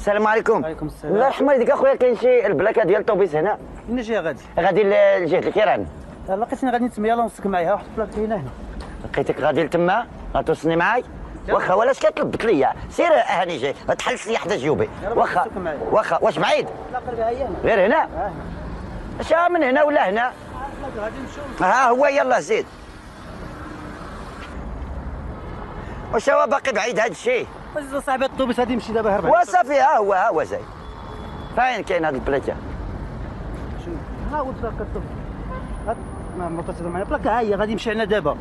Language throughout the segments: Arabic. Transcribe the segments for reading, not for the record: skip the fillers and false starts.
السلام عليكم. وعليكم السلام. الله يرحم والديك اخويا، كاين شي البلاكه ديال الطوبيس هنا منين جاي غادي؟ غادي لجهه الكيران. لقيتني غادي نتسمى، يلاه نوصلك معايا، واحد البلاك هنا لقيتك غادي لتما غتوصلني معاي. واخا ولاش كتلبط ليا، سير هاني جاي تحلس لي حدا جيوبي. واخا واخا واش بعيد؟ لا قريبها هي هنا. غير هنا؟ اش من هنا ولا هنا؟ غادي نمشيو. ها هو يلا زيد. واش هو باقي بعيد هاد الشيء؟ صاحبي الطوبيس غادي يمشي دابا هرب. وصافي ها هو زايد. فين كاين هاد البلاكه؟ ها هو بلاك الطوبيس. ما مرتبط معنا بلاكه، ها هي غادي يمشي عنا دابا.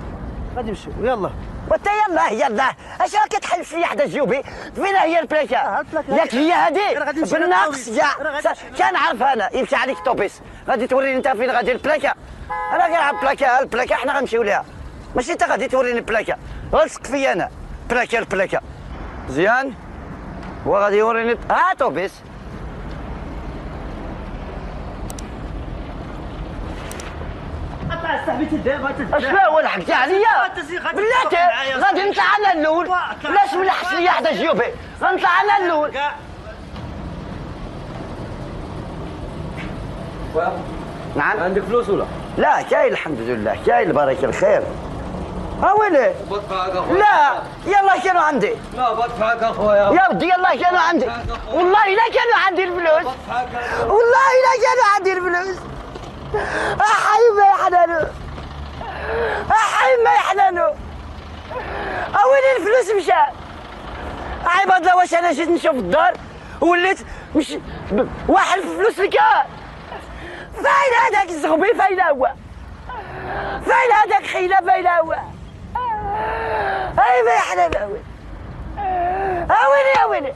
غادي نمشيو يلا. وانت يلا اش راك كتحلف لي حدا جيوبي؟ فين هي البلاكه؟ البلاكة ياك هي هادي بالناقص راه كنعرف انا يمشي عليك الطوبيس. غادي توريني انت فين غادي البلاكه؟ انا كنعرف البلاكه حنا غنمشيو ليها، ماشي انت غادي توريني البلاكه. غلصق فيا انا البلاكه مزيان. هو غادي يوريني طوبيس. صاحبي دابا اشنو هو لحقتي عليا؟ بلاتي غادي نطلع انا الاول. لاش ملحش ليا حدا جيوبي؟ غنطلع انا الاول. نعم. عندك فلوس ولا؟ لا كاين الحمد لله، كاين بارك الخير. ها ويلي؟ بدفعك اخويا. لا يلا كانوا عندي. لا بدفعك اخويا. يا ودي يلا كانوا عندي، والله الا كانوا عندي الفلوس، والله الا كانوا عندي الفلوس. احي ما يحنانو، احي ما يحنانو. وين الفلوس مشى؟ عباد الله واش انا جيت نشوف الدار وليت مش واحد الفلوس الكار. فين هذاك الزغبي؟ فين هو؟ فين هذاك خينا؟ فين هو؟ اي ما يحلم. ويلي ويلي ويلي.